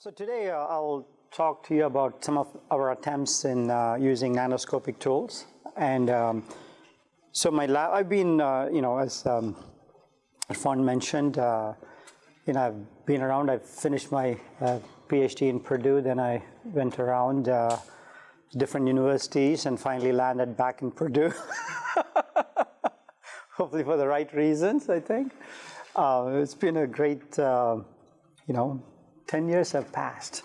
So today I'll talk to you about some of our attempts in using nanoscopic tools. And so my lab, I've been, as Fon mentioned, I've been around. I've finished my PhD in Purdue. Then I went around different universities and finally landed back in Purdue. Hopefully for the right reasons, I think. It's been a great, 10 years have passed.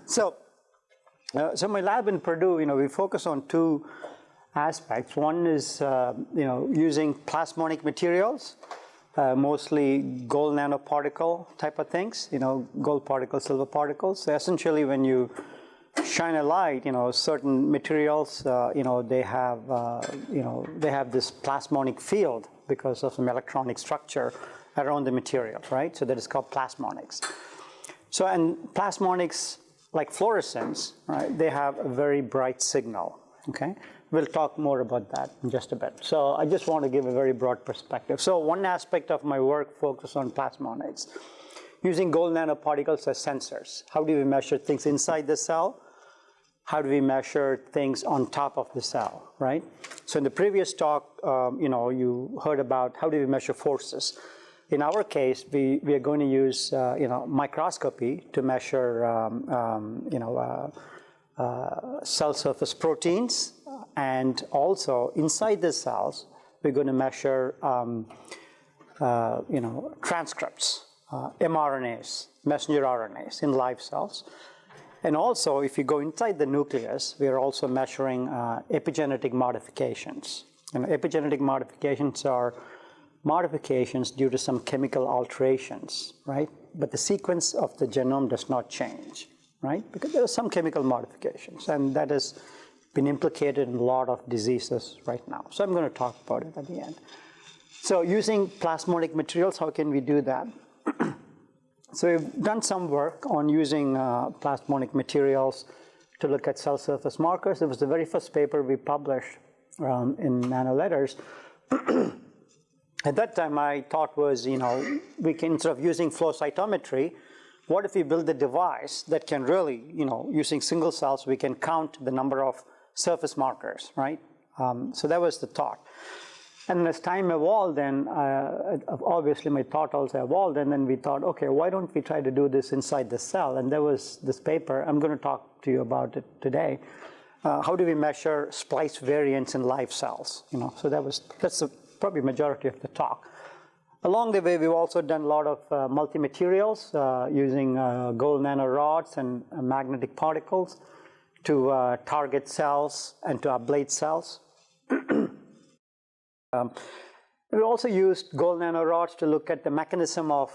So my lab in Purdue, we focus on two aspects. One is, using plasmonic materials, mostly gold nanoparticle type of things, gold particles, silver particles. So essentially when you shine a light, certain materials, they have this plasmonic field because of some electronic structure around the material, right? So that is called plasmonics. So, and plasmonics, like fluorescence, right, they have a very bright signal, okay? We'll talk more about that in just a bit. So I just want to give a very broad perspective. So one aspect of my work focuses on plasmonics, using gold nanoparticles as sensors. How do we measure things inside the cell? How do we measure things on top of the cell, right? So in the previous talk, you heard about how do we measure forces. In our case, we are going to use microscopy to measure cell surface proteins, and also inside the cells we're going to measure transcripts, mRNAs, messenger RNAs in live cells. And also, if you go inside the nucleus, we are also measuring epigenetic modifications. Epigenetic modifications are modifications due to some chemical alterations, right? But the sequence of the genome does not change, right? Because there are some chemical modifications, and that has been implicated in a lot of diseases right now. So I'm going to talk about it at the end. So using plasmonic materials, how can we do that? So we've done some work on using plasmonic materials to look at cell surface markers. It was the very first paper we published in Nano Letters. At that time, my thought was, we can, instead of using flow cytometry, what if we build a device that can really, using single cells, we can count the number of surface markers, right? So that was the thought. And as time evolved, then obviously my thought also evolved, and then we thought, okay, why don't we try to do this inside the cell? And there was this paper, I'm going to talk to you about it today. How do we measure splice variants in live cells? So that's the probably majority of the talk. Along the way, we've also done a lot of multi-materials using gold nanorods and magnetic particles to target cells and to ablate cells. We also used gold nanorods to look at the mechanism of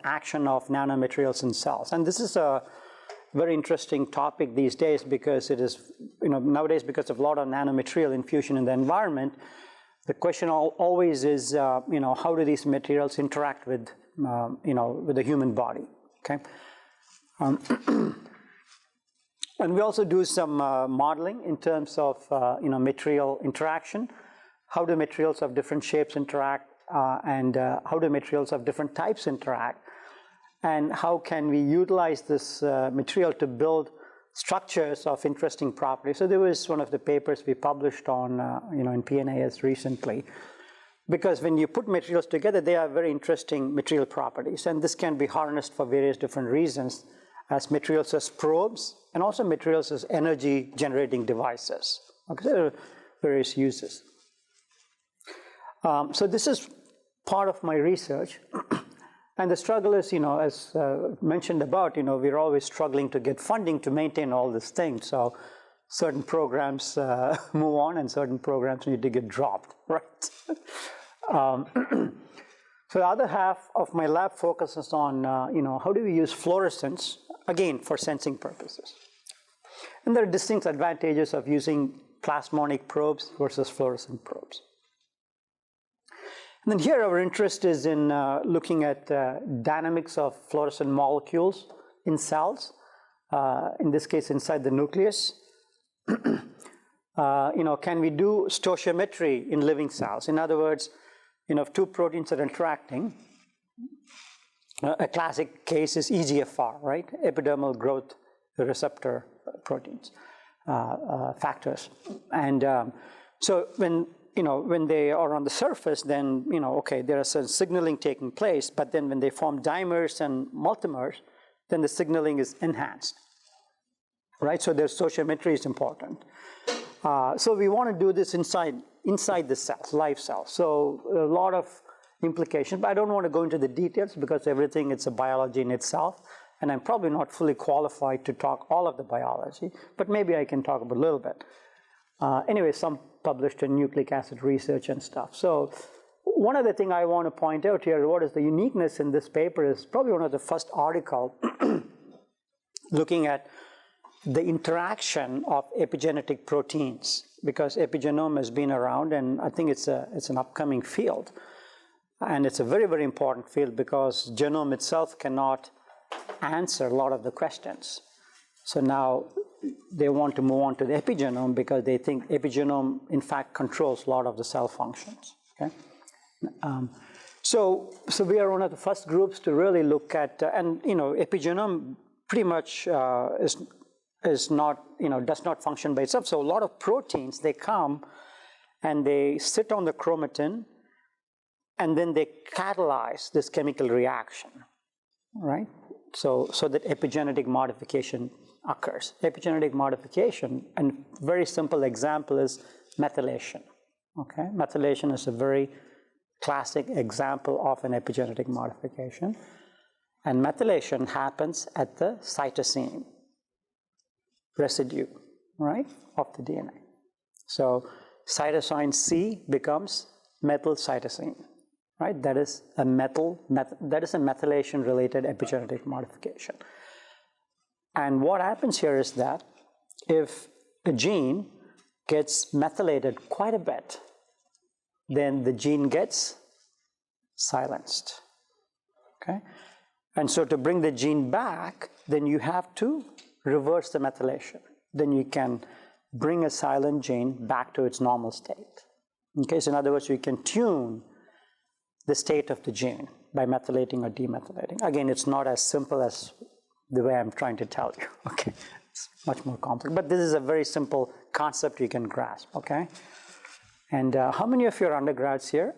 action of nanomaterials in cells. And this is a very interesting topic these days because it is, nowadays because of a lot of nanomaterial infusion in the environment, the question always is, how do these materials interact with, with the human body, okay? And we also do some modeling in terms of, material interaction. How do materials of different shapes interact, and how do materials of different types interact? And how can we utilize this material to build structures of interesting properties? So there was one of the papers we published on, in PNAS recently. Because when you put materials together, they have very interesting material properties. And this can be harnessed for various different reasons, as materials as probes, and also materials as energy-generating devices. Okay, there are various uses. So this is part of my research. And the struggle is, as mentioned about, we're always struggling to get funding to maintain all these things. So certain programs move on and certain programs need to get dropped, right? So the other half of my lab focuses on, how do we use fluorescence, again, for sensing purposes. And there are distinct advantages of using plasmonic probes versus fluorescent probes. And then here our interest is in looking at dynamics of fluorescent molecules in cells, in this case inside the nucleus. Can we do stoichiometry in living cells? In other words, if two proteins are interacting, A classic case is EGFR, right? Epidermal growth receptor proteins, factors. And so when they are on the surface, then, okay, there is some signaling taking place, but then when they form dimers and multimers, then the signaling is enhanced, right? So their stoichiometry is important. So we want to do this inside the cells, live cells. So a lot of implications, but I don't want to go into the details because everything, it's a biology in itself, and I'm probably not fully qualified to talk all of the biology, but maybe I can talk about a little bit. Anyway, some published in nucleic acid research and stuff. So one of the things I want to point out here, what is the uniqueness in this paper is probably one of the first article looking at the interaction of epigenetic proteins, because epigenome has been around, and I think it's an upcoming field. And it's a very, very important field because genome itself cannot answer a lot of the questions. So now they want to move on to the epigenome because they think epigenome, in fact, controls a lot of the cell functions. Okay? So we are one of the first groups to really look at, and epigenome pretty much is not, does not function by itself. So a lot of proteins, they come and they sit on the chromatin, and then they catalyze this chemical reaction, right? So that epigenetic modification occurs. Epigenetic modification, and very simple example is methylation, okay? Methylation is a very classic example of an epigenetic modification. And methylation happens at the cytosine residue, right, of the DNA. So cytosine C becomes methyl cytosine. Right? That is a methylation-related epigenetic modification. And what happens here is that if a gene gets methylated quite a bit, then the gene gets silenced. Okay? And so to bring the gene back, then you have to reverse the methylation. Then you can bring a silent gene back to its normal state. Okay? So in other words, you can tune the state of the gene by methylating or demethylating. Again, it's not as simple as the way I'm trying to tell you, okay? It's much more complex, but this is a very simple concept you can grasp, okay? And how many of you are undergrads here?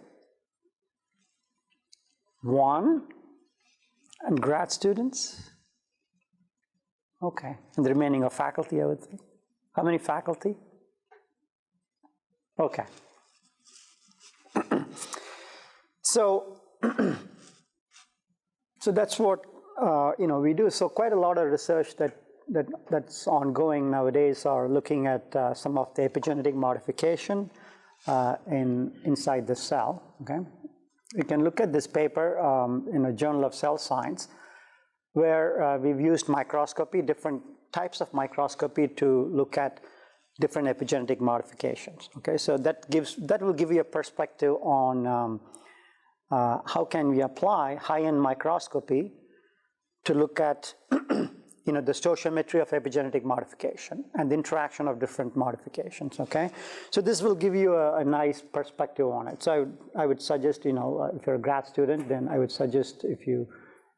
One. And grad students? Okay, and the remaining are faculty, I would think. How many faculty? Okay. So that's what we do. So quite a lot of research that's ongoing nowadays are looking at some of the epigenetic modification inside the cell. Okay, you can look at this paper in a Journal of Cell Science, where we've used microscopy, different types of microscopy to look at different epigenetic modifications. Okay, so that will give you a perspective on how can we apply high-end microscopy to look at the stoichiometry of epigenetic modification and the interaction of different modifications, okay? So this will give you a nice perspective on it. So I would suggest, if you're a grad student, then I would suggest if you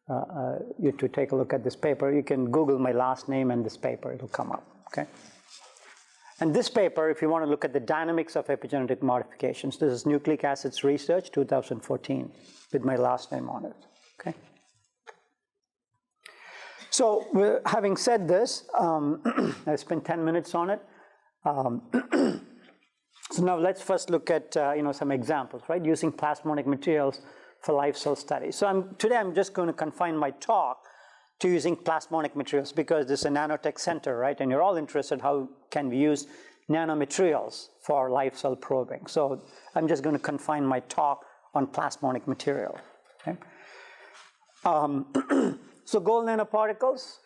to take a look at this paper. You can Google my last name and this paper, it'll come up, okay? And this paper, if you want to look at the dynamics of epigenetic modifications, this is Nucleic Acids Research, 2014, with my last name on it, okay? So having said this, I spent 10 minutes on it. So now let's first look at some examples, right? Using plasmonic materials for live cell studies. So today I'm just going to confine my talk to using plasmonic materials because this is a nanotech center, right? And you're all interested how can we use nanomaterials for live cell probing. So I'm just going to confine my talk on plasmonic material, okay? So gold nanoparticles,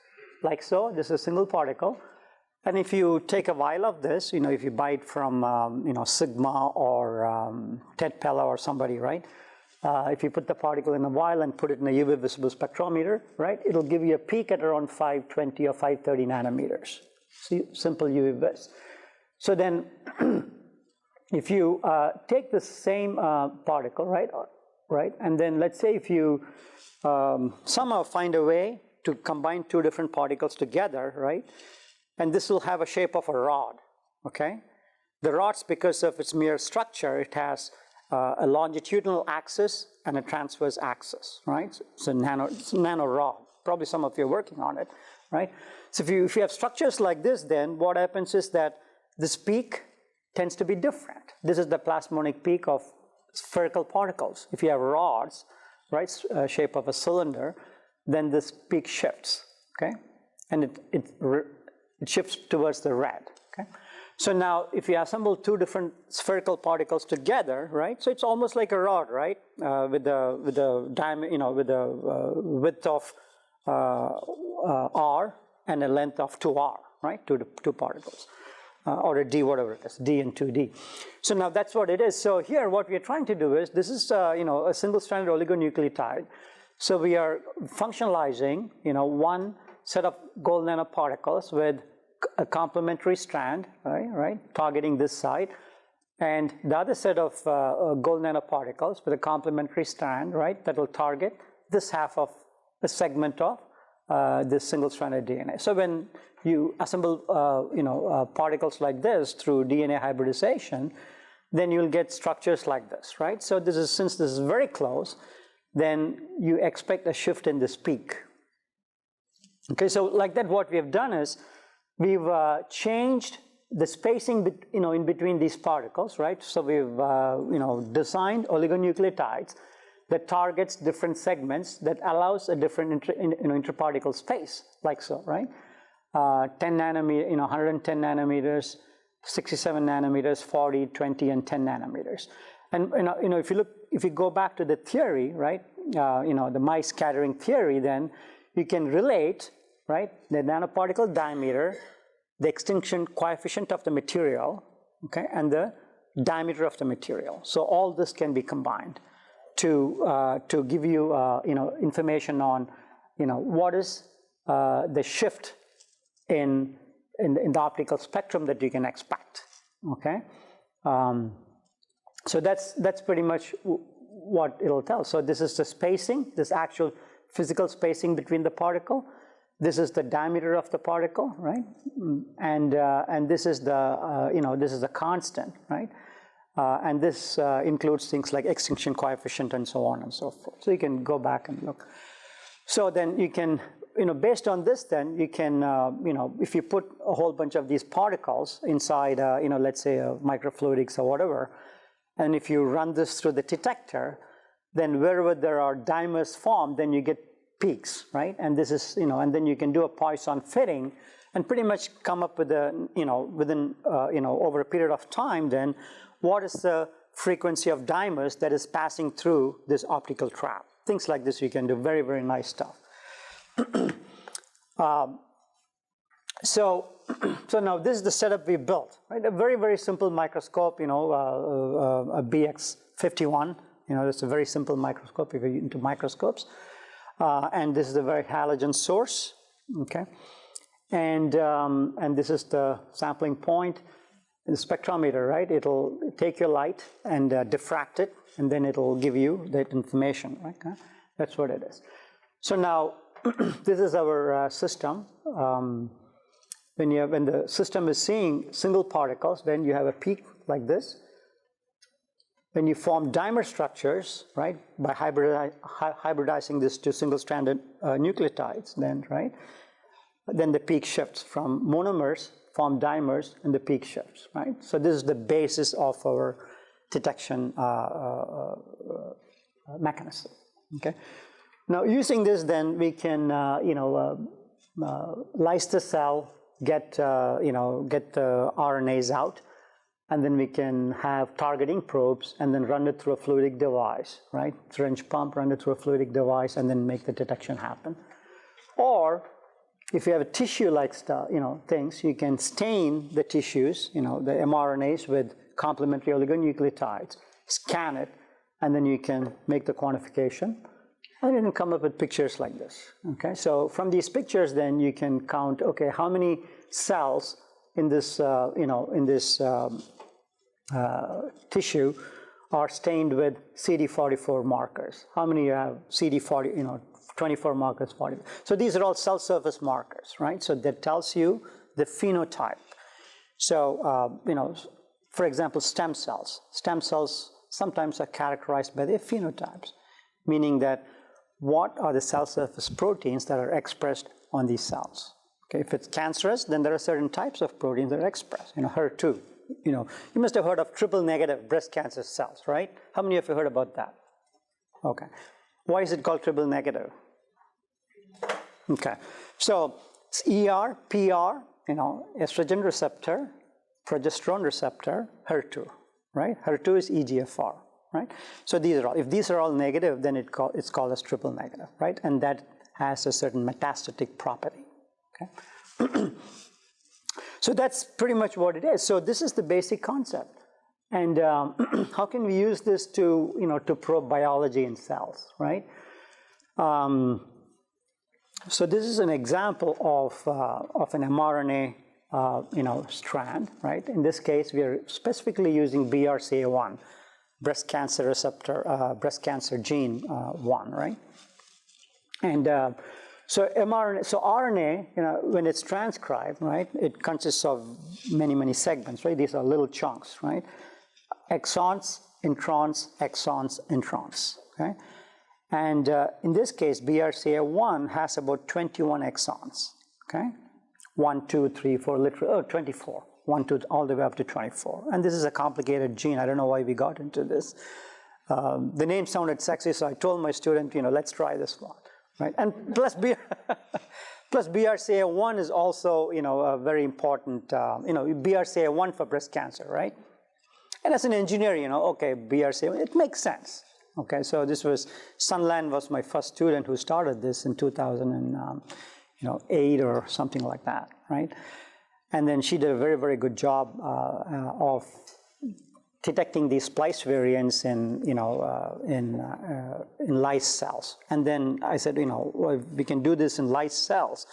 like so, this is a single particle. And if you take a vial of this, if you buy it from, Sigma or Ted Pella or somebody, right? If you put the particle in a vial and put it in a UV visible spectrometer, right, it'll give you a peak at around 520 or 530 nanometers. See, simple UV vis. So then, if you take the same particle, right, right? And then let's say if you somehow find a way to combine two different particles together, right? And this will have a shape of a rod, okay? The rods, because of its mere structure, it has a longitudinal axis and a transverse axis, right? It's a nano rod. Probably some of you are working on it, right? So if you have structures like this, then what happens is that this peak tends to be different. This is the plasmonic peak of spherical particles. If you have rods, right, shape of a cylinder, then this peak shifts, okay? And it shifts towards the red, okay? So now if you assemble two different spherical particles together, right, so it's almost like a rod, right, with the diameter, you know, with the width of r and a length of 2r, right, two particles. Or a d, whatever it is, d and 2d. So now that's what it is. So here what we are trying to do is, this is you know, a single-stranded oligonucleotide. So we are functionalizing, you know, one set of gold nanoparticles with a complementary strand, right, targeting this side, and the other set of gold nanoparticles with a complementary strand, right, that will target this half of a segment of this single-stranded DNA. So when you assemble, you know, particles like this through DNA hybridization, then you'll get structures like this, right? So this is, since this is very close, then you expect a shift in this peak. Okay, so like that, what we have done is we've changed the spacing, you know, in between these particles, right? So we've, you know, designed oligonucleotides that targets different segments that allows a different interparticle space, like so, right? 10 nanometer, you know, 110 nanometers, 67 nanometers, 40, 20, and 10 nanometers. And you know, if you go back to the theory, right? You know, the mice scattering theory, then you can relate, right, the nanoparticle diameter, the extinction coefficient of the material, okay, and the diameter of the material. So all this can be combined to give you, you know, information on, you know, what is the shift in the optical spectrum that you can expect, okay? So that's pretty much what it'll tell. So this is the spacing, this actual physical spacing between the particle. This is the diameter of the particle, right? And this is the, you know, this is the constant, right? And this includes things like extinction coefficient and so on and so forth. So you can go back and look. So then you can, you know, based on this, then you can, you know, if you put a whole bunch of these particles inside, you know, let's say microfluidics or whatever, and if you run this through the detector, then wherever there are dimers formed, then you get peaks, right? And this is, you know, and then you can do a Poisson fitting and pretty much come up with a, you know, within, you know, over a period of time, then what is the frequency of dimers that is passing through this optical trap? Things like this you can do, very, very nice stuff. So now this is the setup we built, right? A very, very simple microscope, you know, a BX51, you know, it's a very simple microscope if you're into microscopes. And this is a very halogen source, okay? And this is the sampling point. The spectrometer, right? It'll take your light and diffract it, and then it'll give you that information, right? That's what it is. So now, this is our system. When the system is seeing single particles, then you have a peak like this. When you form dimer structures, right, by hybridizing this to single-stranded nucleotides, then, right, then the peak shifts from monomers, form dimers, and the peak shifts, right? So this is the basis of our detection mechanism, okay? Now, using this, then we can, you know, lyse the cell, get the RNAs out, and then we can have targeting probes and then run it through a fluidic device, right? Syringe pump, run it through a fluidic device, and then make the detection happen. Or if you have a tissue-like stuff, you know, things, you can stain the tissues, you know, the mRNAs with complementary oligonucleotides, scan it, and then you can make the quantification. And you can come up with pictures like this, okay? So from these pictures, then you can count, okay, how many cells in this, you know, in this tissue are stained with CD44 markers. How many you have CD40, 24 markers, 40. So these are all cell surface markers, right? So that tells you the phenotype. So, for example, stem cells. Stem cells sometimes are characterized by their phenotypes, meaning that what are the cell surface proteins that are expressed on these cells? Okay, if it's cancerous, then there are certain types of proteins that are expressed. HER2. You must have heard of triple negative breast cancer cells, right? How many of you heard about that? Okay. Why is it called triple negative? Okay. So it's ER, PR, estrogen receptor, progesterone receptor, HER2, right? HER2 is EGFR, right? So these are all, if these are all negative, then it's called as triple negative, right? And that has a certain metastatic property, okay? So that's pretty much what it is. So this is the basic concept. And how can we use this to, to probe biology in cells, right? So this is an example of an mRNA, strand, right? In this case, we are specifically using BRCA1, breast cancer receptor, breast cancer gene 1, right? And so RNA, when it's transcribed, right, it consists of many, many segments, right? These are little chunks, right? Exons, introns, okay? And in this case, BRCA1 has about 21 exons, okay? 1, 2, 3, 4, literally, 24. 1, 2, all the way up to 24. And this is a complicated gene. I don't know why we got into this. The name sounded sexy, so I told my student, let's try this one, right? And plus BRCA1 is also, a very important, BRCA1 for breast cancer, right? And as an engineer, okay, BRCA1, it makes sense. Okay, so this was, Sunland was my first student who started this in 2008 or something like that, right? And then she did a very, very good job of detecting these splice variants in lice cells. And then I said, well, if we can do this in lice cells,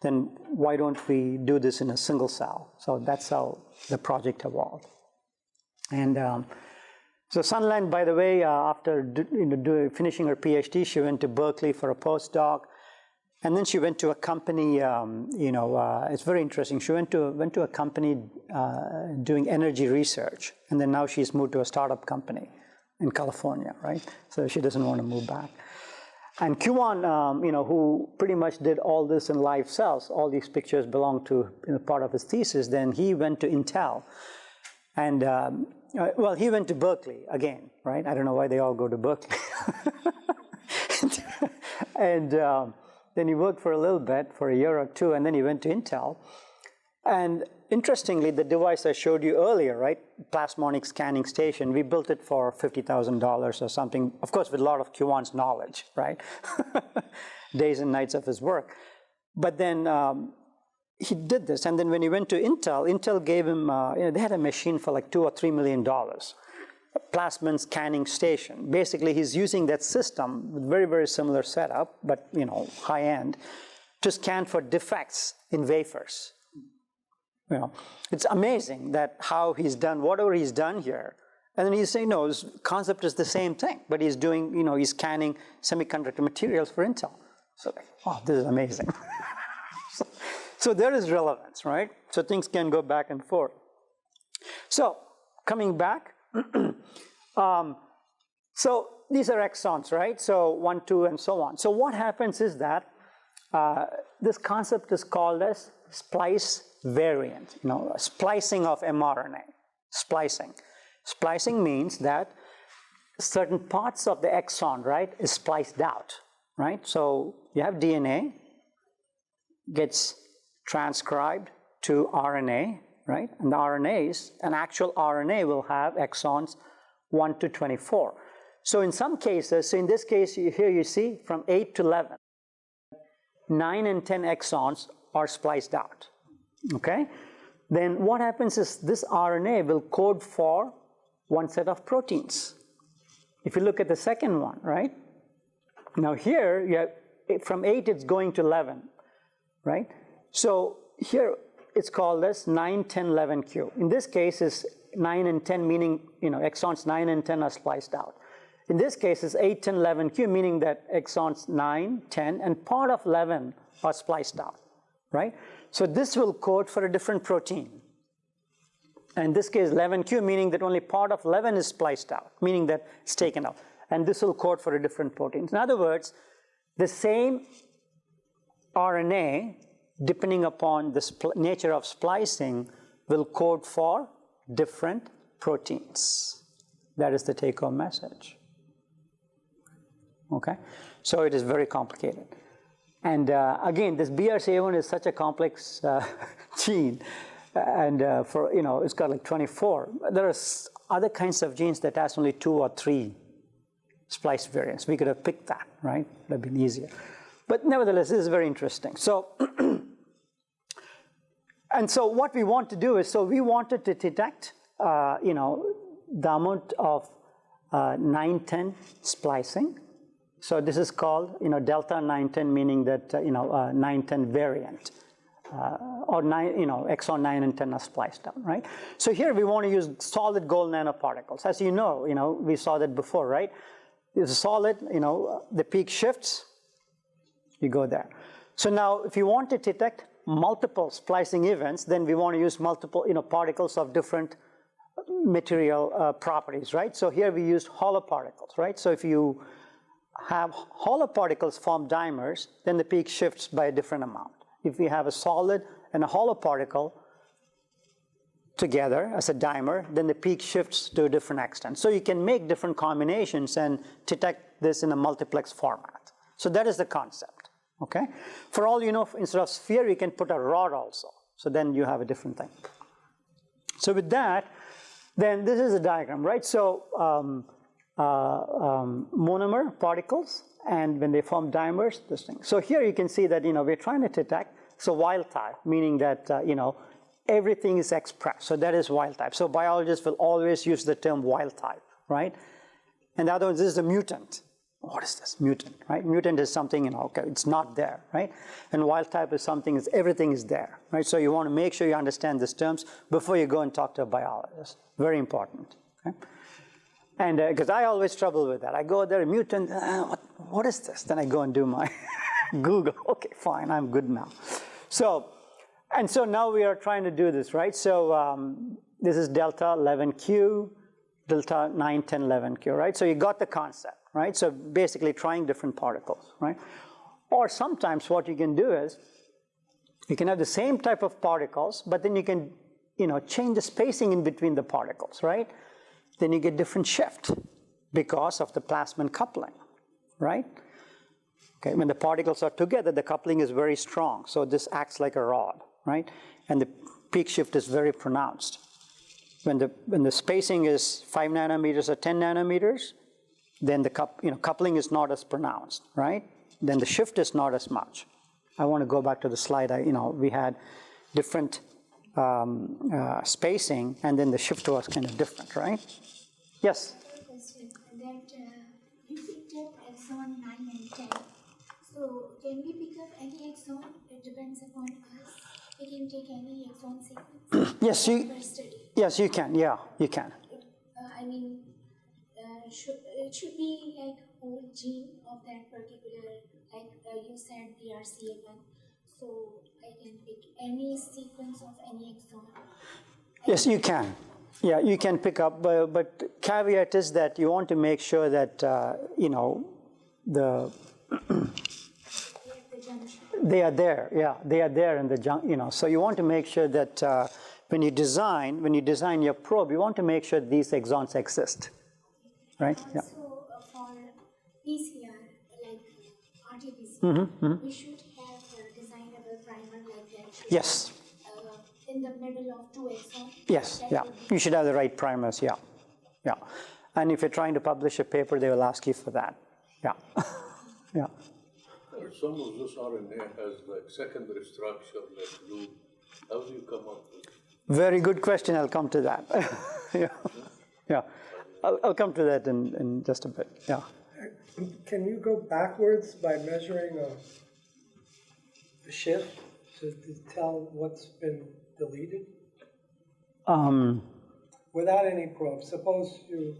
then why don't we do this in a single cell? So that's how the project evolved. And so Sunland, by the way, after finishing her PhD, she went to Berkeley for a postdoc. And then she went to a company, it's very interesting. She went to a company doing energy research. And then now she's moved to a startup company in California, right? So she doesn't want to move back. And Kuan, who pretty much did all this in live cells, all these pictures belong to part of his thesis, then he went to Intel. And, well, he went to Berkeley again, right? I don't know why they all go to Berkeley. And then he worked for a little bit, for a year or two, and then he went to Intel. And interestingly, the device I showed you earlier, right, plasmonic scanning station, we built it for $50,000 or something, of course, with a lot of Kuan's knowledge, right? Days and nights of his work. But then he did this, and then when he went to Intel, Intel gave him, they had a machine for like $2 or $3 million, a plasmon scanning station. Basically, he's using that system with very, very similar setup, but high end, to scan for defects in wafers. It's amazing that how he's done whatever he's done here, and then he's saying, no, his concept is the same thing, but he's doing, he's scanning semiconductor materials for Intel. So, wow, this is amazing. So there is relevance, right? So things can go back and forth. So coming back, so these are exons, right? So 1, 2, and so on. So what happens is that this concept is called as splice variant, splicing of mRNA, splicing. Splicing means that certain parts of the exon, right, is spliced out, right? So you have DNA, gets transcribed to RNA, right? And the RNAs, an actual RNA will have exons 1 to 24. So in some cases, so in this case, here you see from 8 to 11, 9 and 10 exons are spliced out, okay? Then what happens is this RNA will code for one set of proteins. If you look at the second one, right? Now here, you have, from 8, it's going to 11, right? So here, it's called as 9, 10, 11Q. In this case, is 9 and 10, meaning exons 9 and 10 are spliced out. In this case, it's 8, 10, 11q, meaning that exons 9, 10, and part of 11 are spliced out, right? So this will code for a different protein. And in this case, 11q, meaning that only part of 11 is spliced out, meaning that it's taken out. And this will code for a different protein. In other words, the same RNA, depending upon the nature of splicing, will code for different proteins. That is the take-home message. Okay? So it is very complicated. And again, this BRCA1 is such a complex gene. And it's got like 24. There are other kinds of genes that has only 2 or 3 splice variants. We could have picked that, right? It would have been easier. But nevertheless, this is very interesting. So, and so what we want to do is, so we wanted to detect, the amount of 9-10 splicing. So this is called, delta 9-10, meaning that, 9-10 variant. Or exon 9 and 10 are spliced out, right? So here we want to use solid gold nanoparticles. As you know, we saw that before, right? It's a solid, the peak shifts, you go there. So now if you want to detect multiple splicing events, then we want to use multiple, particles of different material properties, right? So here we used hollow particles, right? So if you have hollow particles form dimers, then the peak shifts by a different amount. If we have a solid and a hollow particle together as a dimer, then the peak shifts to a different extent. So you can make different combinations and detect this in a multiplex format. So that is the concept, okay? For all you know, instead of sphere, you can put a rod also. So then you have a different thing. So with that, then this is a diagram, right? So monomer particles, and when they form dimers, this thing. So here you can see that, we're trying to detect, so wild type, meaning that, everything is expressed. So that is wild type. So biologists will always use the term wild type, right? And the other one, this is a mutant. What is this? Mutant, right? Mutant is something, okay, it's not there, right? And wild type is something, everything is there, right? So you want to make sure you understand these terms before you go and talk to a biologist. Very important, okay? And because I always struggle with that. I go there, mutant, what is this? Then I go and do my Google. Okay, fine, I'm good now. So now we are trying to do this, right? So this is delta 11q, delta 9, 10, 11q, right? So you got the concept, right? So basically trying different particles, right? Or sometimes what you can do is, you can have the same type of particles, but then you can, change the spacing in between the particles, right? Then you get different shift because of the plasmon coupling, right? Okay, when the particles are together, the coupling is very strong. So this acts like a rod, right? And the peak shift is very pronounced. When the spacing is 5 nanometers or 10 nanometers, then the coupling is not as pronounced, right? Then the shift is not as much. I want to go back to the slide. We had different spacing, and then the shift was kind of different, right? Yes? Question that you picked up exon 9 and 10. So can we pick up any exon? It depends upon us. We can take any exon sequence. Yes, you can. Yeah, you can. It should be like whole gene of that particular, like you said, BRCA1. So I can pick any sequence of any exon. Yes, you can. Yeah, you can pick up, but caveat is that you want to make sure that, they are there. Yeah, they are there in the junction, So you want to make sure that when you design your probe, you want to make sure these exons exist, right? Also, yeah. For PCR, like RT-PCR, we should have a designable primer like that. Yes. In the middle of 2 exons. Yes, yeah. You should have the right primers, yeah. Yeah. And if you're trying to publish a paper, they will ask you for that. Yeah. Yeah. Some of this RNA has like secondary structure, like glue. How do you come up with it? Very good question. I'll come to that. Yeah. Yeah. I'll come to that in just a bit. Yeah. Can you go backwards by measuring a shift to tell what's been deleted? without any probe. Suppose you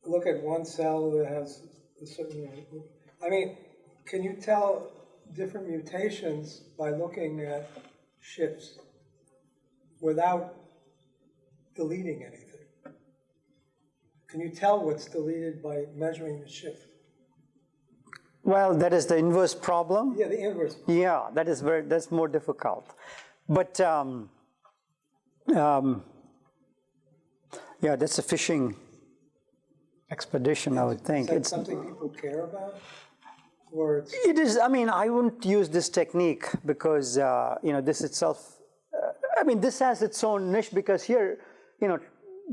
look at one cell that has a certain, I mean, can you tell different mutations by looking at shifts without deleting anything? Can you tell what's deleted by measuring the shift? Well, that is the inverse problem. Yeah, the inverse. Yeah, that's more difficult. But yeah, that's a fishing expedition, I would think. Is that It's something people care about? Or it's, It is, I mean, I wouldn't use this technique because, you know, this itself, I mean, this has its own niche because here, you know,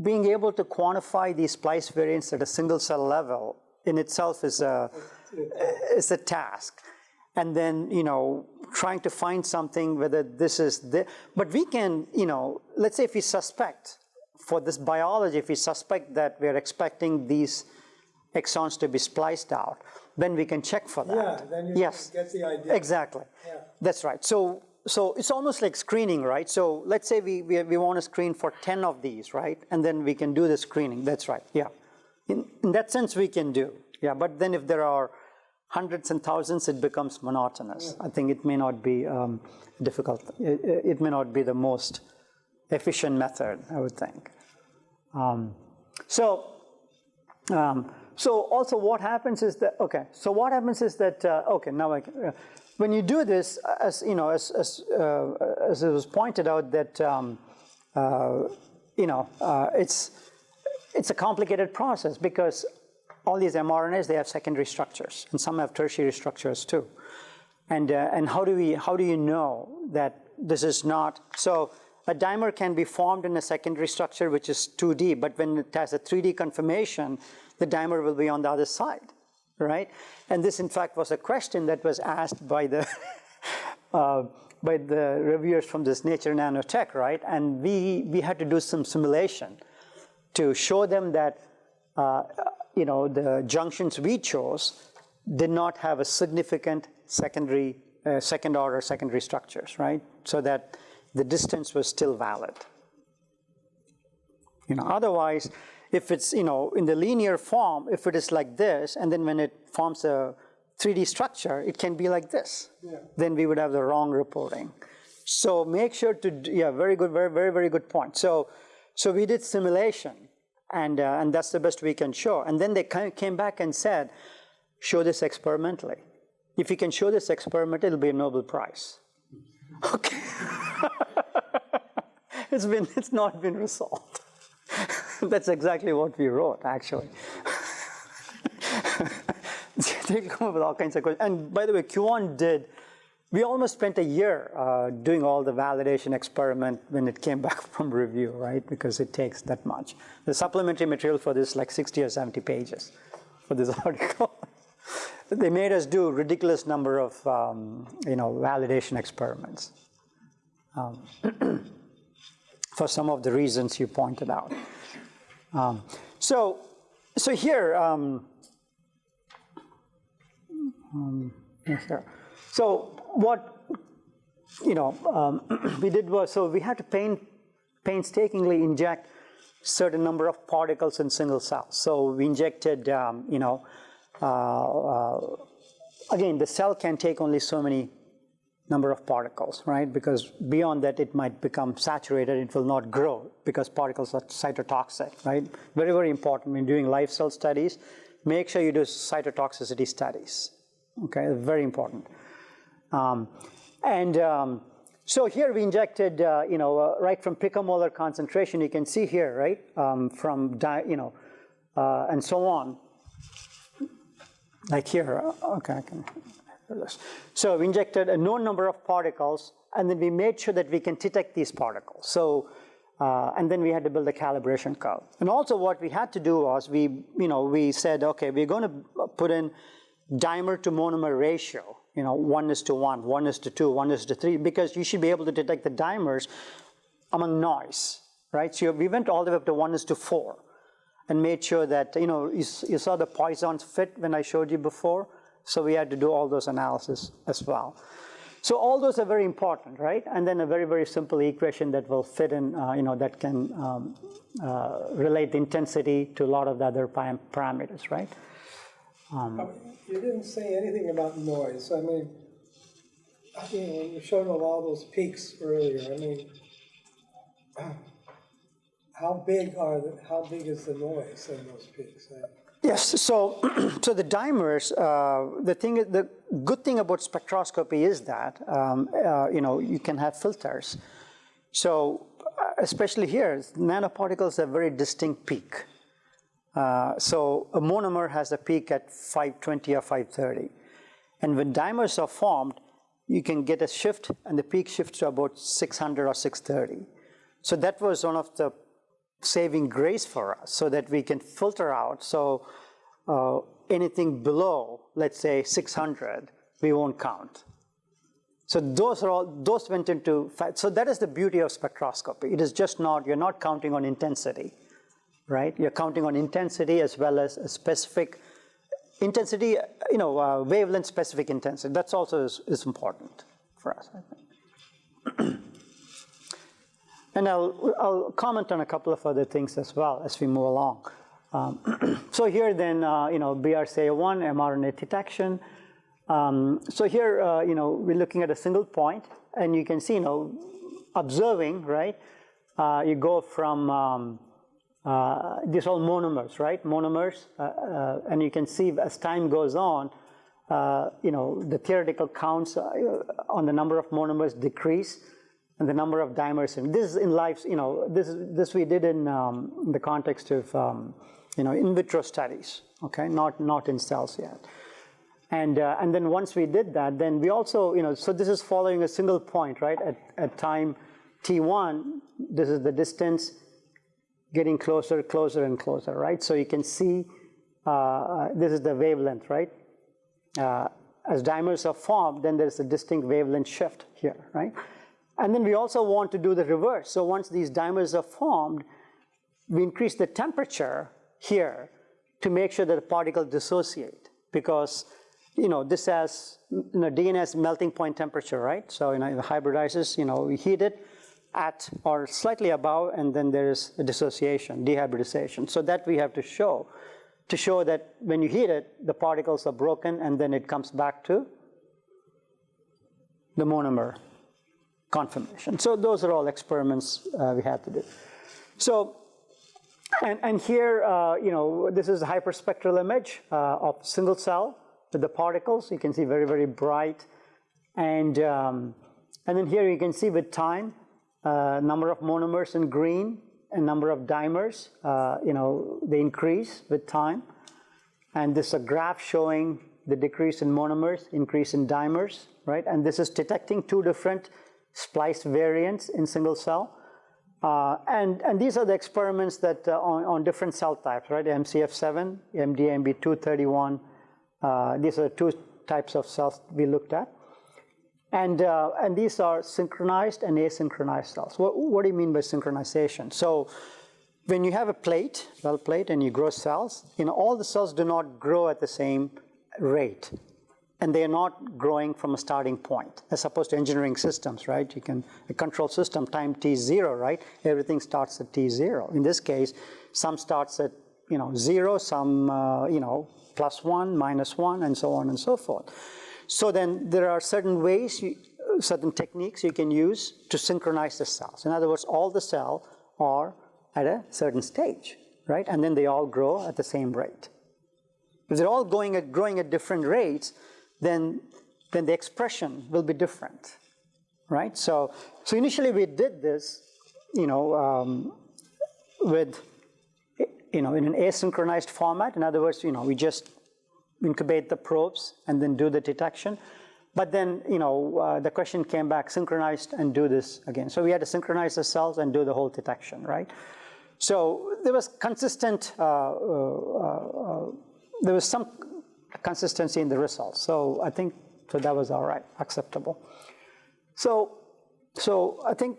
being able to quantify these splice variants at a single cell level in itself is a task. And then, you know, trying to find something, whether this is but we can, you know, let's say if we suspect, for this biology, if we suspect that we're expecting these exons to be spliced out, then we can check for that. yeah, then you Yes, get the idea. exactly. Yeah. That's right. So it's almost like screening, right? So let's say we want to screen for 10 of these, right? And then we can do the screening. That's right, yeah. In that sense, we can do, yeah. But then if there are hundreds and thousands, it becomes monotonous. Yeah. I think it may not be difficult. It may not be the most efficient method, I would think. So also what happens is that, okay, so what happens is that, okay, now when you do this, as you know, as it was pointed out that, you know, it's a complicated process because all these mRNAs, they have secondary structures and some have tertiary structures too. And how do you know that this is not, so a dimer can be formed in a secondary structure which is 2D, but when it has a 3D conformation, the dimer will be on the other side, right? And this, in fact, was a question that was asked by the by the reviewers from this Nature Nanotech, right? And we had to do some simulation to show them that you know, the junctions we chose did not have a significant secondary second-order secondary structures, right? So that the distance was still valid. You know, otherwise, if it's, you know, in the linear form, if it is like this, and then when it forms a 3D structure, it can be like this. Yeah. Then we would have the wrong reporting. So make sure to, yeah, very good, very good point. So we did simulation, and that's the best we can show. And then they came back and said, show this experimentally. If you can show this experimentally, it'll be a Nobel Prize. Okay. It's not been resolved. That's exactly what we wrote, actually. They come up with all kinds of questions. And by the way, Q1 we almost spent a year doing all the validation experiment when it came back from review, right? Because it takes that much. The supplementary material for this, like 60 or 70 pages for this article. They made us do a ridiculous number of, you know, validation experiments for some of the reasons you pointed out. So here, here. So what, you know, we did was, so we had to painstakingly inject certain number of particles in single cells. So we injected, you know, again, the cell can take only so many number of particles, right? Because beyond that, it might become saturated. It will not grow because particles are cytotoxic, right? Very, very important when doing live cell studies. Make sure you do cytotoxicity studies. Okay, very important. So here we injected, you know, right from picomolar concentration. You can see here, right, you know, and so on. Like here, okay, I can do this. So we injected a known number of particles, and then we made sure that we can detect these particles. So, and then we had to build a calibration curve. And also what we had to do was we said, okay, we're going to put in dimer to monomer ratio, you know, 1:1, 1:2, 1:3, because you should be able to detect the dimers among noise, right? So we went all the way up to 1:4 and made sure that, you know, you saw the Poisson's fit when I showed you before. So we had to do all those analysis as well. So all those are very important, right? And then a very, very simple equation that will fit in, that can relate the intensity to a lot of the other parameters, right? You didn't say anything about noise. I mean, when you showed all those peaks earlier, I mean, how big is the noise in those peaks? Yes, so the dimers, the good thing about spectroscopy is that, you can have filters. So especially here, nanoparticles have very distinct peak. So a monomer has a peak at 520 or 530. And when dimers are formed, you can get a shift, and the peak shifts to about 600 or 630. So that was one of the saving grace for us, so that we can filter out. So anything below, let's say 600, we won't count. So those went into, so that is the beauty of spectroscopy. It is just not, you're not counting on intensity, right? You're counting on intensity as well as a specific intensity, wavelength specific intensity. That's also is important for us, I think. And I'll comment on a couple of other things as well as we move along. So here then, BRCA1, mRNA detection. So here, we're looking at a single point, and you can see, observing, right? You go from, these are all monomers, right? Monomers, and you can see as time goes on, the theoretical counts on the number of monomers decrease, and the number of dimers. And this is in life, this we did in the context of, in vitro studies, okay, not in cells yet. And then once we did that, then we also, so this is following a single point, right? At time t1, this is the distance getting closer, closer, and closer, right? So you can see this is the wavelength, right? As dimers are formed, then there's a distinct wavelength shift here, right? And then we also want to do the reverse. So once these dimers are formed, we increase the temperature here to make sure that the particles dissociate, because this has, DNA has melting point temperature, right? So it hybridizes, we heat it at or slightly above, and then there's a dissociation, dehybridization. So that we have to show that when you heat it, the particles are broken, and then it comes back to the monomer conformation. So those are all experiments we had to do. So, and here, this is a hyperspectral image of single cell with the particles. You can see very, very bright. And then here you can see with time, number of monomers in green and number of dimers, they increase with time. And this is a graph showing the decrease in monomers, increase in dimers, right? And this is detecting two different splice variants in single cell. And these are the experiments that on different cell types, right? MCF7, MDMB231. These are the two types of cells we looked at. And these are synchronized and asynchronized cells. What do you mean by synchronization? So when you have a plate, well plate, and you grow cells, all the cells do not grow at the same rate. And they are not growing from a starting point, as opposed to engineering systems, right? A control system, time t0, right? Everything starts at t0. In this case, some starts at, 0, some, +1, -1, and so on and so forth. So then there are certain ways, certain techniques you can use to synchronize the cells. In other words, all the cells are at a certain stage, right? And then they all grow at the same rate. If they're all growing at different rates, then the expression will be different, right? So initially we did this, with, in an asynchronized format. In other words, we just incubate the probes and then do the detection. But then, the question came back, synchronized and do this again. So we had to synchronize the cells and do the whole detection, right? So there was consistent, there was some consistency in the results. So I think, that was all right, acceptable. So I think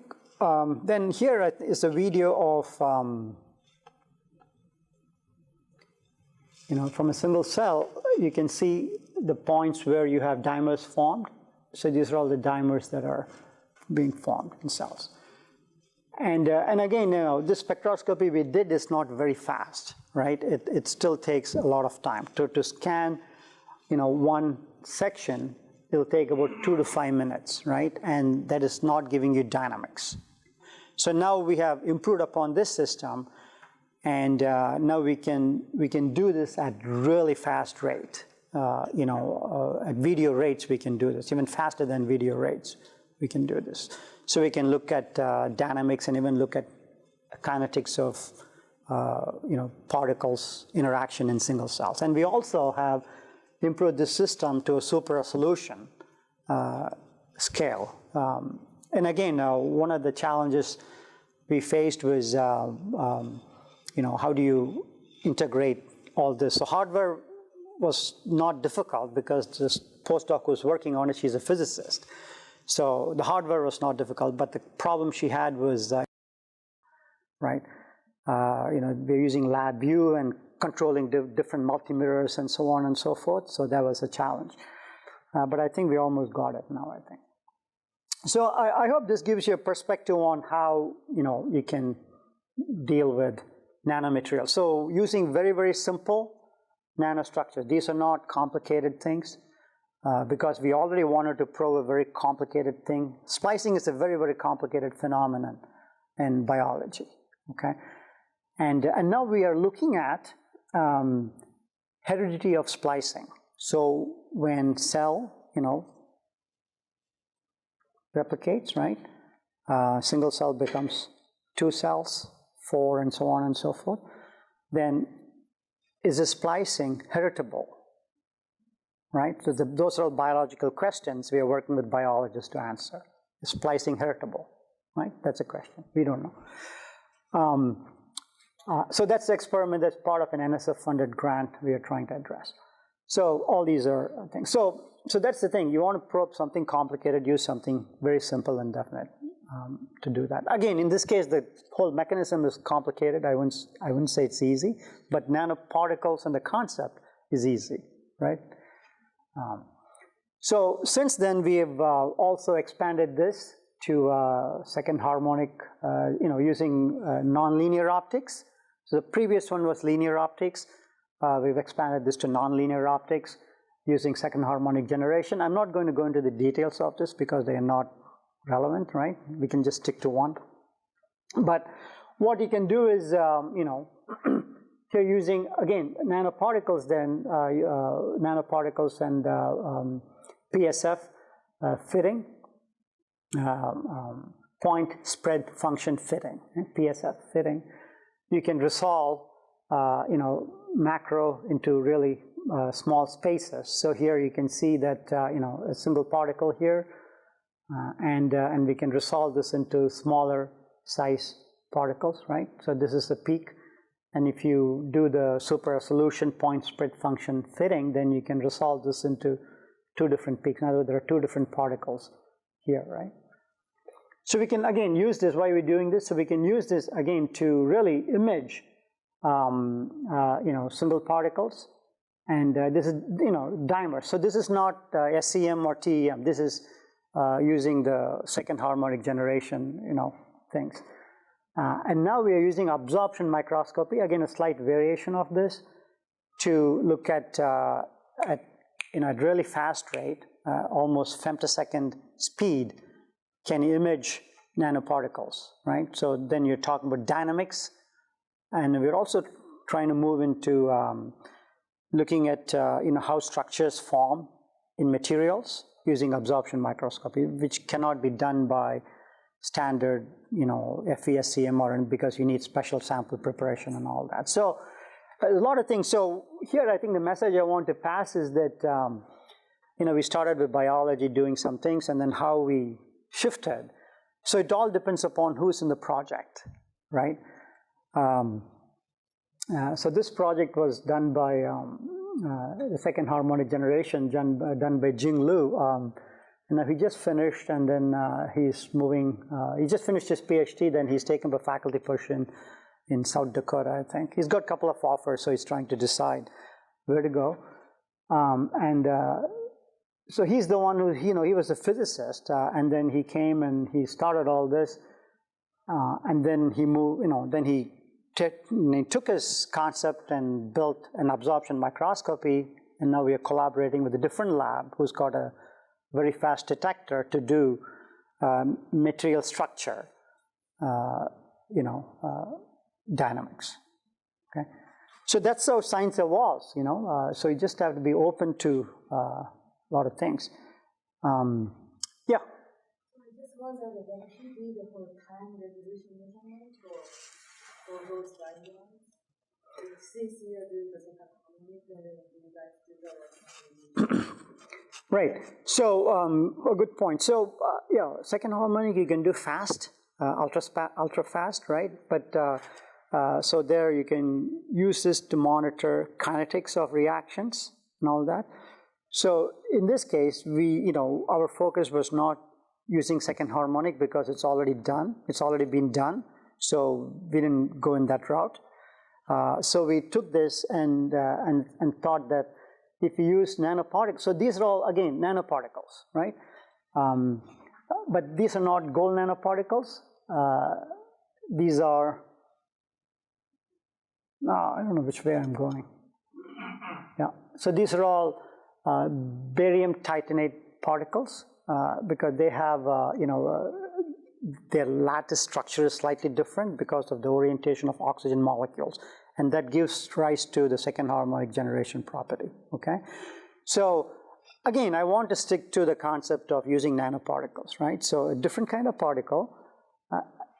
then here is a video of, from a single cell, you can see the points where you have dimers formed, So these are all the dimers that are being formed in cells. And again, this spectroscopy we did is not very fast, right? It still takes a lot of time. To scan, one section, it'll take about 2 to 5 minutes, right? And that is not giving you dynamics. So now we have improved upon this system, and now we can do this at really fast rate. At video rates we can do this, even faster than video rates we can do this. So we can look at dynamics and even look at kinetics of particles interaction in single cells. And we also have improved this system to a super resolution scale. And again, one of the challenges we faced was, how do you integrate all this? So hardware was not difficult because this postdoc was working on it. She's a physicist. So the hardware was not difficult, but the problem she had was, right? We're using LabVIEW and controlling different multimirrors and so on and so forth. So that was a challenge. But I think we almost got it now, I think. So I hope this gives you a perspective on how, you can deal with nanomaterials. So using very, very simple nanostructures. These are not complicated things because we already wanted to probe a very complicated thing. Splicing is a very, very complicated phenomenon in biology, okay? And now we are looking at heredity of splicing. So when cell, replicates, right? Single cell becomes 2 cells, 4, and so on and so forth. Then is the splicing heritable, right? So those are all biological questions we are working with biologists to answer. Is splicing heritable, right? That's a question. We don't know. So that's the experiment that's part of an NSF-funded grant we are trying to address. So all these are things. So that's the thing. You want to probe something complicated, use something very simple and definite to do that. Again, in this case, the whole mechanism is complicated. I wouldn't say it's easy, but nanoparticles and the concept is easy, right? So since then, we have also expanded this to second harmonic, using nonlinear optics. So the previous one was linear optics. We've expanded this to nonlinear optics using second harmonic generation. I'm not going to go into the details of this because they are not relevant, right? We can just stick to one. But what you can do is, you're using, again, nanoparticles then, nanoparticles and PSF fitting, point spread function fitting, PSF fitting. You can resolve, macro into really small spaces. So here you can see that, a single particle here, and we can resolve this into smaller size particles, right? So this is the peak. And if you do the super resolution point spread function fitting, then you can resolve this into 2 different peaks. In other words, there are 2 different particles here, right? So we can, again, use this. Why are we doing this? So we can use this, again, to really image, single particles. And this is, dimer. So this is not SEM or TEM. This is using the second harmonic generation, things. And now we are using absorption microscopy, again, a slight variation of this, to look at really fast rate, almost femtosecond speed, can you image nanoparticles, right? So then you're talking about dynamics, and we're also trying to move into looking at how structures form in materials using absorption microscopy, which cannot be done by standard, FESCM, or because you need special sample preparation and all that. So a lot of things. So here, I think the message I want to pass is that we started with biology doing some things, and then how we shifted. So it all depends upon who's in the project, right? So this project was done by the second harmonic generation, done by Jing Liu. He just finished, and then he's moving. He just finished his PhD, then he's taken a faculty position in South Dakota, I think. He's got a couple of offers, so he's trying to decide where to go. so he's the one who, he was a physicist, and then he came and he started all this, and then he moved, then he took his concept and built an absorption microscopy, and now we are collaborating with a different lab who's got a very fast detector to do material structure, dynamics. Okay, so that's how science evolves. So you just have to be open to a lot of things. Yeah. I just wonder if that should be the whole time resolution measurement for those diagrams. Since you are doing the second harmonic, you guys develop. Right. So a good point. So second harmonic you can do fast, ultra fast, right? But so there you can use this to monitor kinetics of reactions and all that. So in this case, our focus was not using second harmonic because it's already done. It's already been done. So we didn't go in that route. So we took this and thought that if you use nanoparticles, so these are all, again, nanoparticles, right? But these are not gold nanoparticles. These are, I don't know which way I'm going. Yeah, so these are all barium titanate particles because they have, their lattice structure is slightly different because of the orientation of oxygen molecules. And that gives rise to the second harmonic generation property, okay? So again, I want to stick to the concept of using nanoparticles, right? So a different kind of particle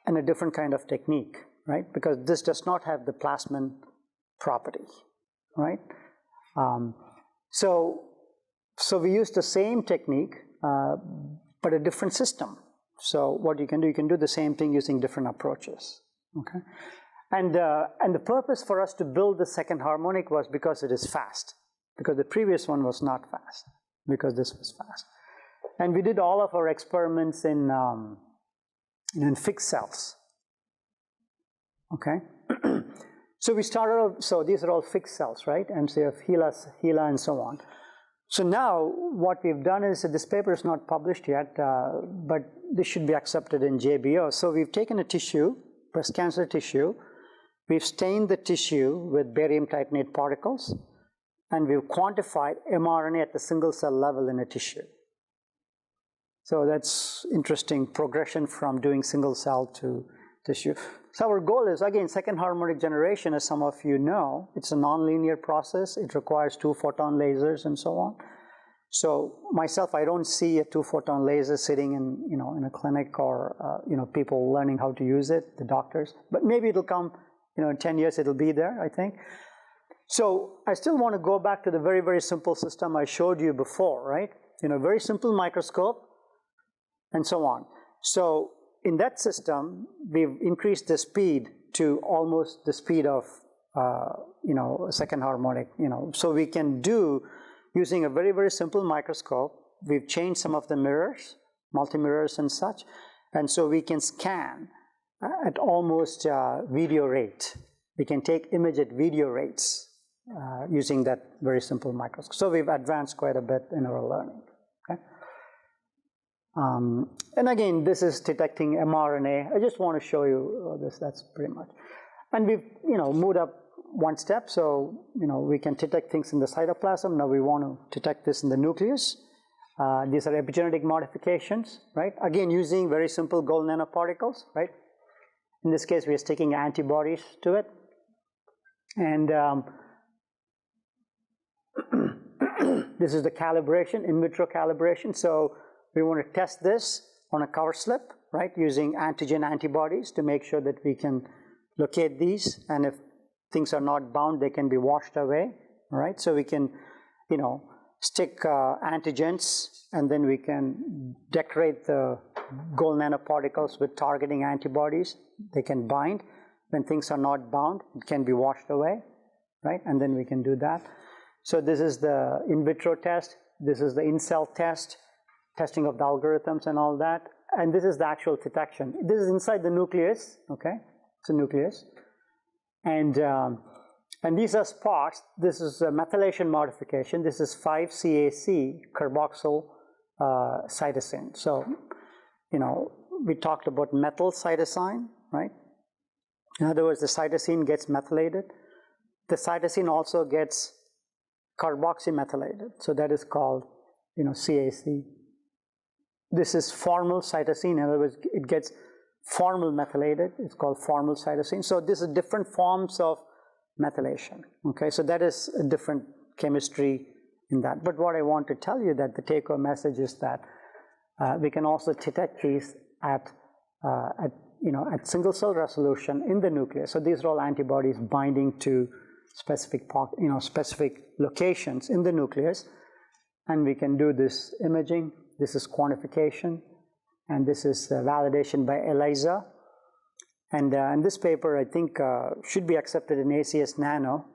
and a different kind of technique, right? Because this does not have the plasmon property, right? So we use the same technique, but a different system. So what you can do the same thing using different approaches, okay? And the purpose for us to build the second harmonic was because it is fast, because the previous one was not fast, because this was fast. And we did all of our experiments in fixed cells, okay? So we started, so these are all fixed cells, right? And so you have HeLa and so on. So now what we've done is, this paper is not published yet, but this should be accepted in JBO. So we've taken a tissue, breast cancer tissue, we've stained the tissue with barium titanate particles, and we've quantified mRNA at the single cell level in a tissue. So that's interesting progression from doing single cell to tissue. So our goal is, again, second harmonic generation, as some of you know, it's a nonlinear process. It requires 2-photon lasers and so on. So myself, I don't see a 2-photon laser sitting in a clinic or people learning how to use it, the doctors. But maybe it'll come, in 10 years it'll be there, I think. So I still want to go back to the very, very simple system I showed you before, right? Very simple microscope and so on. So in that system, we've increased the speed to almost the speed of, second harmonic, So we can do, using a very, very simple microscope, we've changed some of the mirrors, multi-mirrors and such, and so we can scan at almost video rate. We can take image at video rates using that very simple microscope. So we've advanced quite a bit in our learning, okay? And again, this is detecting mRNA. I just want to show you this, that's pretty much. And we've, moved up one step, so, we can detect things in the cytoplasm. Now we want to detect this in the nucleus. These are epigenetic modifications, right? Again, using very simple gold nanoparticles, right? In this case, we are sticking antibodies to it. And this is the calibration, in vitro calibration. So we want to test this on a cover slip, right, using antigen antibodies to make sure that we can locate these, and if things are not bound, they can be washed away, right? So we can, stick antigens, and then we can decorate the gold nanoparticles with targeting antibodies. They can bind. When things are not bound, it can be washed away, right? And then we can do that. So this is the in vitro test. This is the in-cell test, testing of the algorithms and all that. And this is the actual detection. This is inside the nucleus, okay? It's a nucleus. And And these are spots. This is a methylation modification. This is 5-CAC carboxyl cytosine. So, we talked about methyl cytosine, right? In other words, the cytosine gets methylated. The cytosine also gets carboxymethylated. So that is called, CAC. This is formal cytosine. In other words, it gets formal methylated. It's called formal cytosine. So this is different forms of methylation. Okay, so that is a different chemistry in that. But what I want to tell you that the take-home message is that we can also detect these at single cell resolution in the nucleus. So these are all antibodies binding to specific locations in the nucleus, and we can do this imaging. This is quantification, and this is validation by ELISA. And this paper, I think, should be accepted in ACS Nano,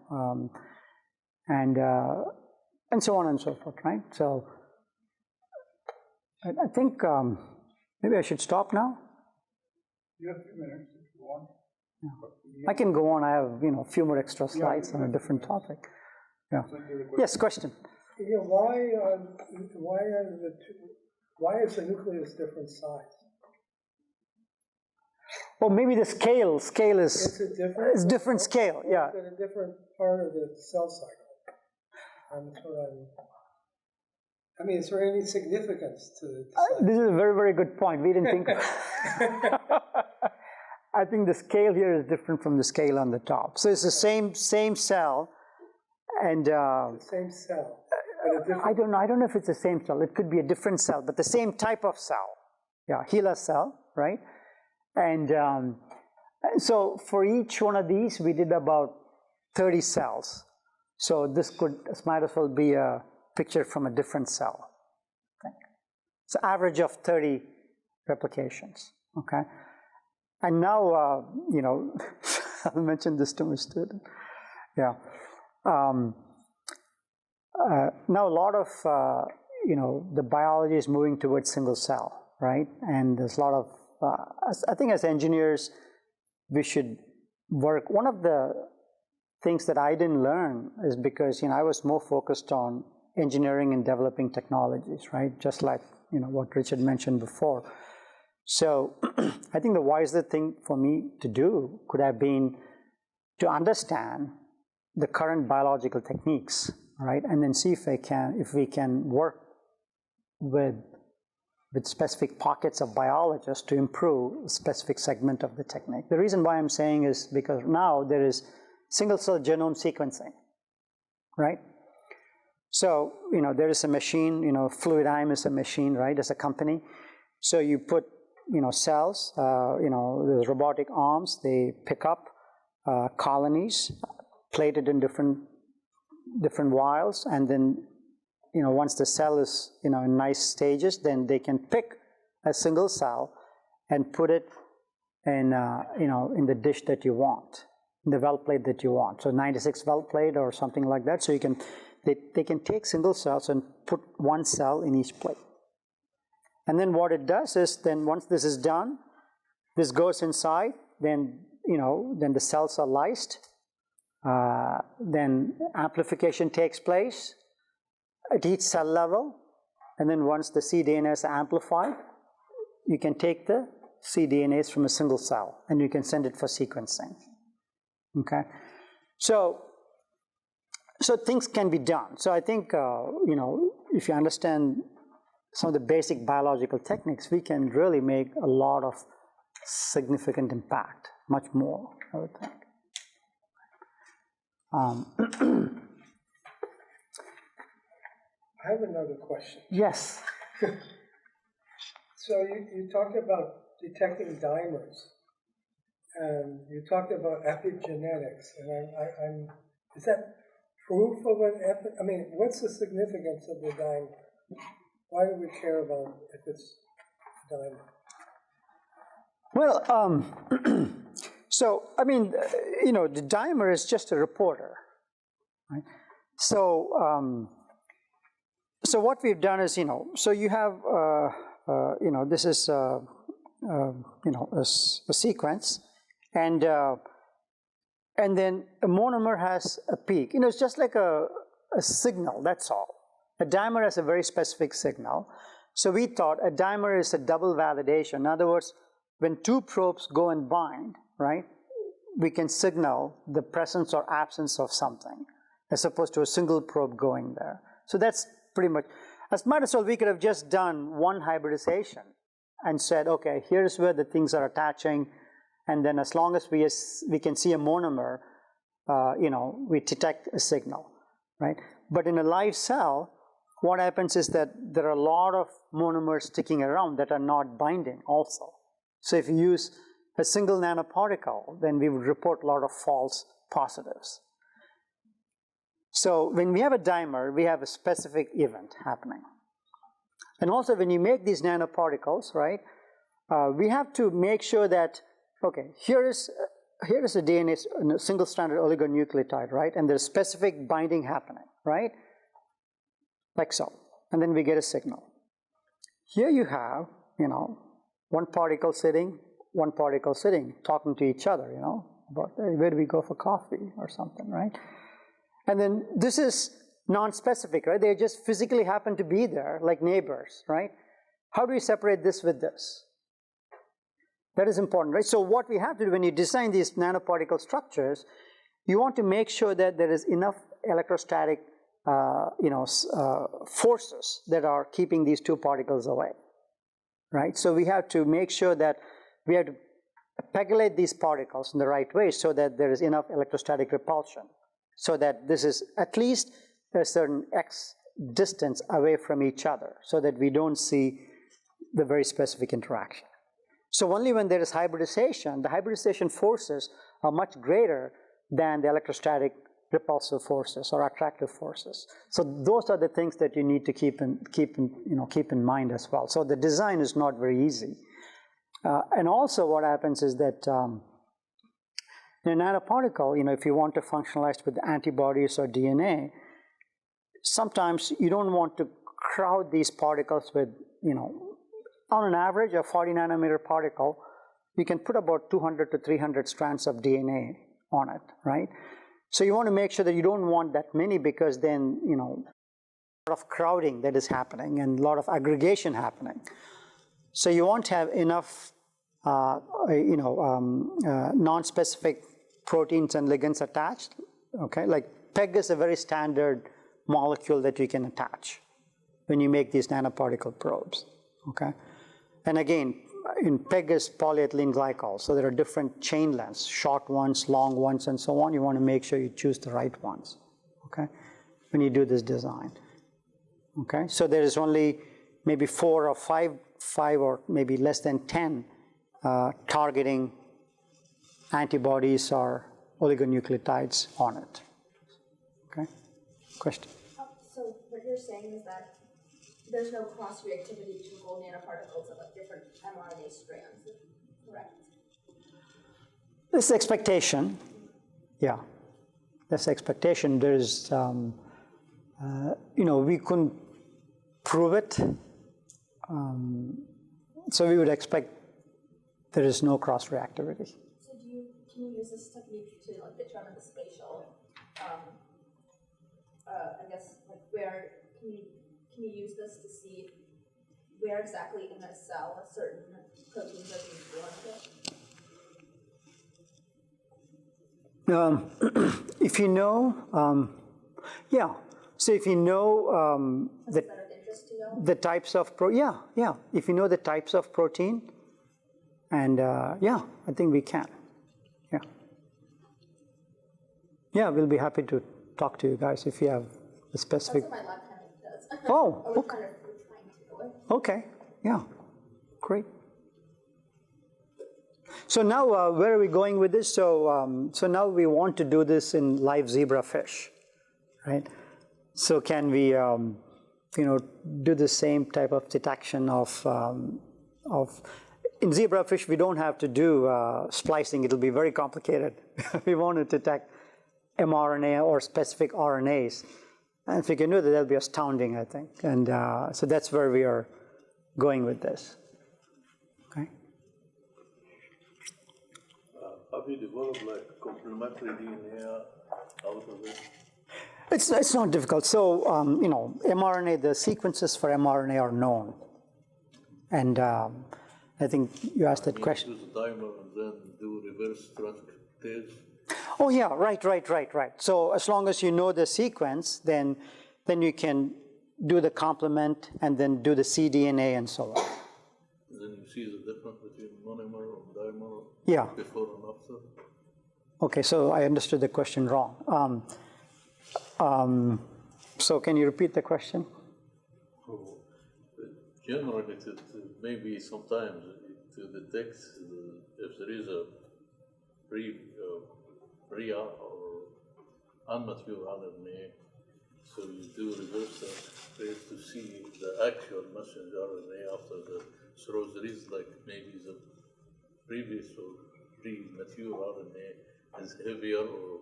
and so on and so forth, right? So I think maybe I should stop now. You have 2 minutes if you want. Yeah. I can go on. I have a few more extra slides on a different topic. Yeah. Yes, question. Yeah, why is the nucleus different size? Well, maybe the scale is It's different scale. Yeah. It's in a different part of the cell cycle. Is there any significance to size? This is a very, very good point. We didn't think of I think the scale here is different from the scale on the top. So it's the same cell, and the same cell. I don't know if it's the same cell. It could be a different cell, but the same type of cell. Yeah, HeLa cell, right? And so for each one of these, we did about 30 cells. So this might as well be a picture from a different cell. Okay. It's an average of 30 replications. Okay. And now, I'll mention this to my student. Yeah. Now a lot of, the biology is moving towards single cell, right? And there's a lot of, I think as engineers, we should work. One of the things that I didn't learn is because, I was more focused on engineering and developing technologies, right? Just like, what Richard mentioned before. So I think the wiser thing for me to do could have been to understand the current biological techniques, right? And then see if we can work with specific pockets of biologists to improve a specific segment of the technique. The reason why I'm saying is because now there is single cell genome sequencing, right? So, there is a machine, Fluidigm is a machine, right, as a company. So you put, cells, there's robotic arms, they pick up colonies, plated in different vials, and then, once the cell is, in nice stages, then they can pick a single cell and put it in, in the dish that you want, in the well plate that you want. So 96 well plate or something like that. So they can take single cells and put one cell in each plate. And then what it does is, then once this is done, this goes inside, then, then the cells are lysed, then amplification takes place at each cell level, and then once the cDNA is amplified, you can take the cDNAs from a single cell, and you can send it for sequencing, okay? So things can be done. So I think, if you understand some of the basic biological techniques, we can really make a lot of significant impact, much more, I would think. I have another question. Yes. So you talked about detecting dimers, and you talked about epigenetics, and is that proof of an what's the significance of the dimer? Why do we care about if it's a dimer? Well, so, the dimer is just a reporter, right? So, so what we've done is, so you have, this is, a sequence, and And then a monomer has a peak. You know, it's just like a signal, that's all. A dimer has a very specific signal. So we thought a dimer is a double validation. In other words, when two probes go and bind, right, we can signal the presence or absence of something, as opposed to a single probe going there. So that's pretty much, as might as well, we could have just done one hybridization and said, okay, here's where the things are attaching, and then as long as we can see a monomer, you know, we detect a signal, right? But in a live cell, what happens is that there are a lot of monomers sticking around that are not binding also. So if you use a single nanoparticle, then we would report a lot of false positives. So when we have a dimer, we have a specific event happening. And also when you make these nanoparticles, right, we have to make sure that, okay, here is a DNA, a single-stranded oligonucleotide, right, and there's specific binding happening, right, like so. And then we get a signal. Here you have, you know, one particle sitting, talking to each other, you know, about, hey, where do we go for coffee or something, right? And then this is non-specific, right? They just physically happen to be there, like neighbors, right? How do we separate this with this? That is important, right? So what we have to do when you design these nanoparticle structures, you want to make sure that there is enough electrostatic forces that are keeping these two particles away, right? So we have to make sure that we have to pegylate these particles in the right way so that there is enough electrostatic repulsion, so that this is at least a certain x distance away from each other, so that we don't see the very specific interaction. So only when there is hybridization, the hybridization forces are much greater than the electrostatic repulsive forces or attractive forces. So those are the things that you need to keep in mind as well. So the design is not very easy. And also what happens is that in a nanoparticle, you know, if you want to functionalize with antibodies or DNA, sometimes you don't want to crowd these particles with, you know, on an average, a 40 nanometer particle, you can put about 200 to 300 strands of DNA on it, right? So you want to make sure that you don't want that many, because then, you know, a lot of crowding that is happening and a lot of aggregation happening. So you want to have enough, non-specific proteins and ligands attached, okay? Like PEG is a very standard molecule that you can attach when you make these nanoparticle probes, okay? And again, in PEG is polyethylene glycol, so there are different chain lengths, short ones, long ones, and so on. You want to make sure you choose the right ones, okay, when you do this design, okay? So there is only maybe 4 or 5 or maybe less than 10 targeting antibodies or oligonucleotides on it, okay? Question? So what you're saying is that there's no cross-reactivity to whole nanoparticles of like different mRNA strands, correct? This is expectation, yeah. That's expectation. There's, we couldn't prove it, so we would expect there is no cross-reactivity. So can you use this technique to like determine the spatial, I guess, like where can you use this to see where exactly in a cell certain proteins are being formed? If you know, yeah. So if you know the types of if you know the types of protein, and I think we can. Yeah, we'll be happy to talk to you guys if you have a specific. That's what my lab kind of does. Oh, we're kind of trying to do it. Okay, yeah, great. So now, where are we going with this? So, so now we want to do this in live zebrafish, right? So can we, do the same type of detection of in zebrafish, we don't have to do splicing. It'll be very complicated. We want to detect mRNA or specific RNAs. And if we can do that, that'll be astounding, I think. And so that's where we are going with this. Okay. Have you developed like complementary DNA out of it? It's not difficult. So, you know, mRNA, the sequences for mRNA are known. And I think you asked that question. Use a dimer and then do reverse transcriptase. Oh, yeah, right. So as long as you know the sequence, then you can do the complement and then do the cDNA and so on. Then you see the difference between monomer and dimer Yeah. before and after? Okay, so I understood the question wrong. So can you repeat the question? So, generally, maybe sometimes to detect if there is a pre or unmature RNA, so you do reverse transcriptase to see the actual messenger RNA after the. So there is like maybe the previous or pre-mature RNA is heavier or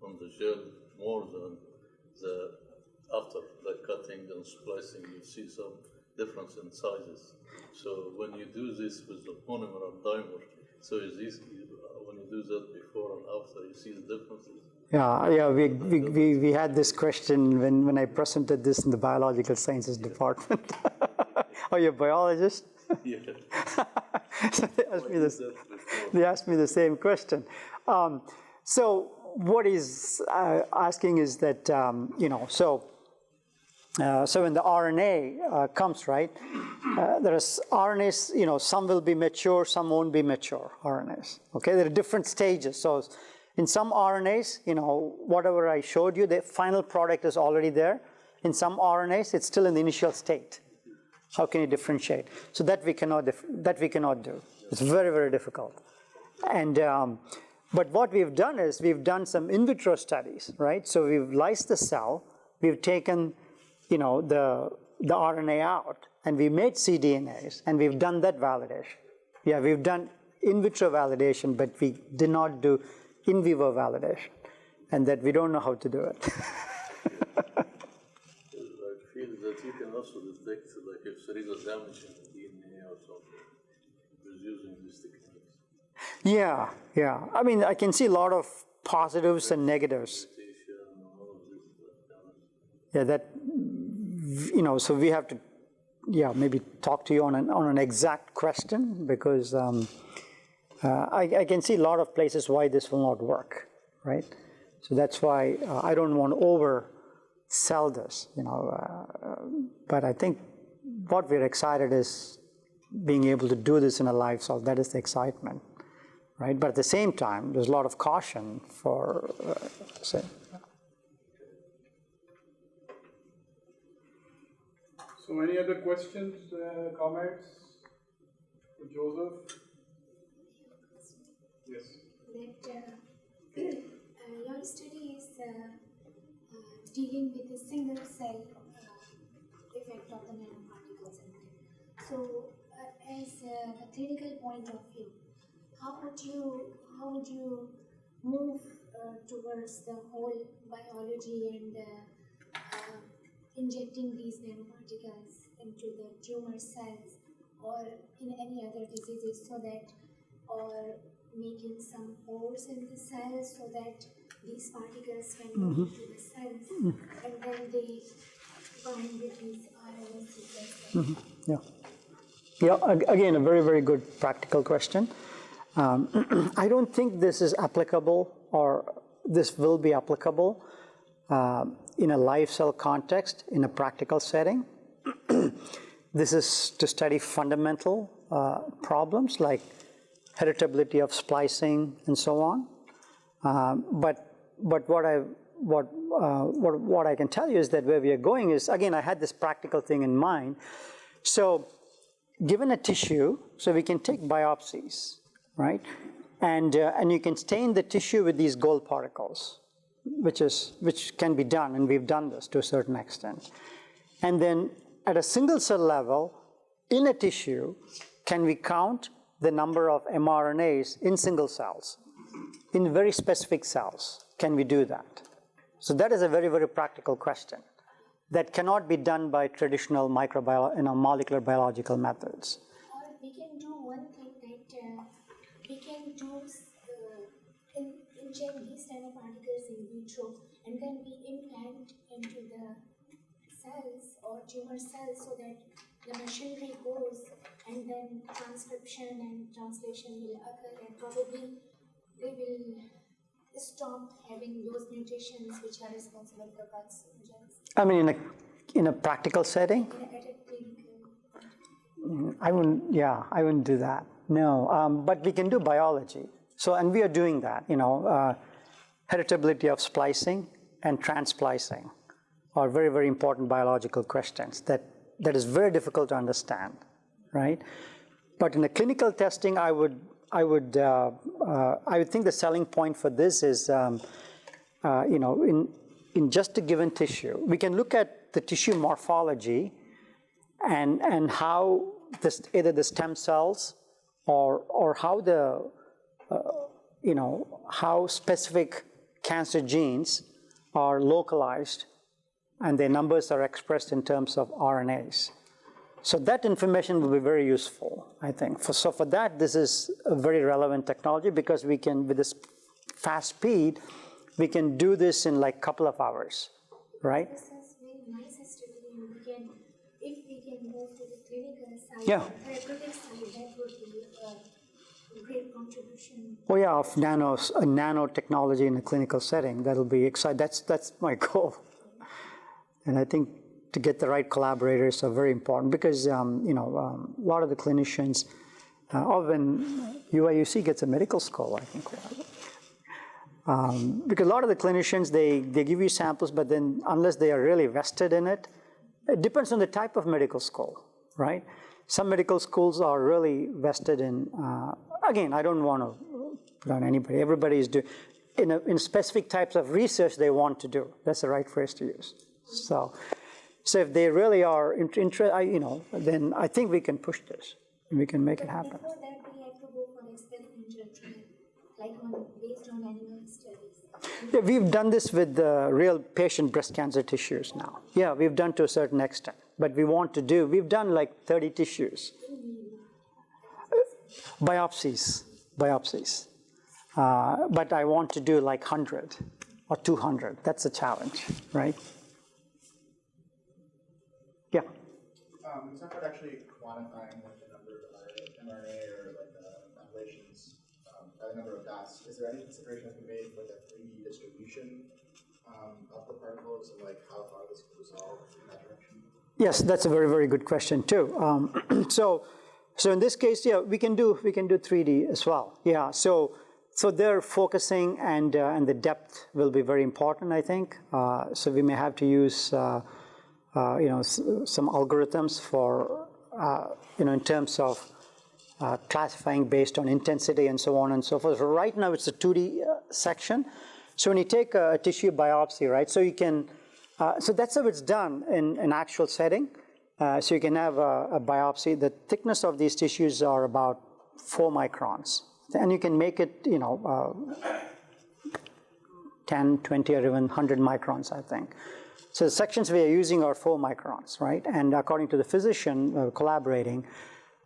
on the gel more than the after like cutting and splicing. You see some difference in sizes. So when you do this with the monomer and dimer, so is this when you do that before and after, you see the differences? Yeah. We had this question when I presented this in the biological sciences department. Oh, you're a biologist? Yeah. So they asked me the same question. So what he's asking is that, you know, so when the RNA comes, right, there's RNAs, you know, some will be mature, some won't be mature RNAs. Okay, there are different stages. So in some RNAs, you know, whatever I showed you, the final product is already there. In some RNAs, it's still in the initial state. How can you differentiate? So that we cannot do. It's very, very difficult. And but what we've done is we've done some in vitro studies, right? So we've lysed the cell, we've taken, you know, the RNA out, and we made cDNAs, and we've done that validation. Yeah, we've done in vitro validation, but we did not do in vivo validation, and that we don't know how to do it. I feel that you can also detect like if there is a damage in the DNA or something with using these techniques. Yeah. I mean, I can see a lot of positives and negatives. Yeah, that, you know, so we have to, maybe talk to you on an exact question, because I can see a lot of places why this will not work, right? So that's why I don't want to oversell this, you know. But I think what we're excited is being able to do this in a live cell. That is the excitement, right? But at the same time, there's a lot of caution for, say. So any other questions, comments for Joseph? Yes. That your study is dealing with a single cell effect of the nanoparticles. So, as a clinical point of view, how would you move towards the whole biology and injecting these nanoparticles into the tumor cells or in any other diseases, so that, or making some pores in the cells so that these particles can go into the cells and then they bind with these RNA sequences? Yeah, again, a very, very good practical question. I don't think this is applicable, or this will be applicable in a live cell context, in a practical setting. This is to study fundamental problems like heritability of splicing and so on. But what I can tell you is that where we are going is, again, I had this practical thing in mind. So given a tissue, so we can take biopsies, right? And you can stain the tissue with these gold particles, which can be done, and we've done this to a certain extent. And then at a single cell level, in a tissue, can we count the number of mRNAs in single cells, in very specific cells? Can we do that? So that is a very, very practical question that cannot be done by traditional molecular biological methods. Or we can do one thing, that we can do inject these nanoparticles in vitro, and then we implant into the cells or tumor cells so that the machinery goes, and then transcription and translation will occur, and probably they will stop having those mutations which are responsible for carcinogens. I mean, in a practical setting, I wouldn't do that. No, but we can do biology. So, and we are doing that. Heritability of splicing and transplicing are very, very important biological questions that is very difficult to understand, right? But in the clinical testing, I would think the selling point for this is, in just a given tissue, we can look at the tissue morphology and how either the stem cells or how the how specific cancer genes are localized and their numbers are expressed in terms of RNAs. So that information will be very useful, I think. So for that, this is a very relevant technology because we can, with this fast speed, we can do this in like a couple of hours, right? This is very nice study. If we can move to the clinical side, Yeah. therapeutic side, that would be a great contribution. Oh yeah, of nanotechnology in a clinical setting. That'll be exciting. That's my goal. And I think to get the right collaborators are very important because a lot of the clinicians, when UIUC gets a medical school, I think. Because a lot of the clinicians, they give you samples, but then unless they are really vested in it, it depends on the type of medical school, right? Some medical schools are really vested in, again, I don't want to put on anybody. Everybody is doing, in specific types of research they want to do. That's the right phrase to use. So if they really are interested, then I think we can push this. We can make it happen. Before that, we have to go for experimental trial, like based on animal studies. Yeah, we've done this with real patient breast cancer tissues now. Yeah, we've done to a certain extent. But we've done like 30 tissues. Biopsies. But I want to do like 100 or 200. That's a challenge, right? Yeah. It's not about actually quantifying like the number of mRNA or like translations by the number of dots. Is there any consideration that can be made for the 3D distribution of the particles and like how far this can resolve in that direction? Yes, that's a very, very good question too. So in this case, yeah, we can do 3D as well. Yeah. So their focusing and the depth will be very important, I think. So we may have to use some algorithms for in terms of classifying based on intensity and so on and so forth. So right now it's a 2D section. So when you take a tissue biopsy, right? So you can. So that's how it's done in an actual setting. So you can have a biopsy. The thickness of these tissues are about 4 microns. And you can make it, 10, 20, or even 100 microns, I think. So the sections we are using are 4 microns, right? And according to the physician collaborating,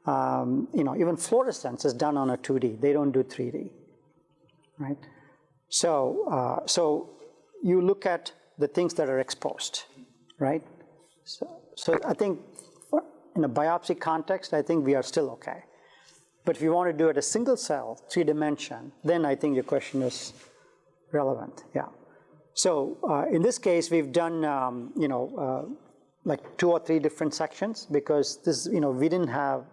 even fluorescence is done on a 2D. They don't do 3D, right? So you look at the things that are exposed, right? So I think in a biopsy context, I think we are still okay. But if you want to do it a single cell, 3-dimension, then I think your question is relevant, yeah. So in this case, we've done, like 2 or 3 different sections because this, we didn't have,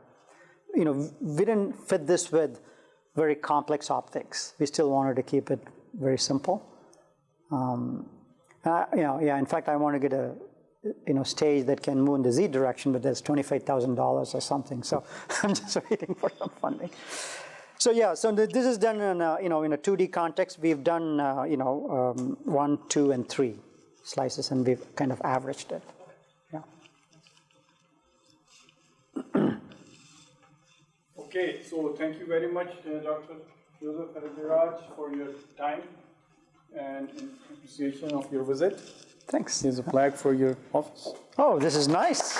we didn't fit this with very complex optics. We still wanted to keep it very simple. In fact, I want to get a, stage that can move in the Z direction, but there's $25,000 or something. So I'm just waiting for some funding. So yeah, so this is done in a, in a 2D context. We've done, 1, 2, and 3 slices, and we've kind of averaged it. Yeah. Okay, so thank you very much, Dr. Joseph Irudayaraj, for your time and in appreciation of your visit. Thanks. Here's a flag for your office. Oh, this is nice.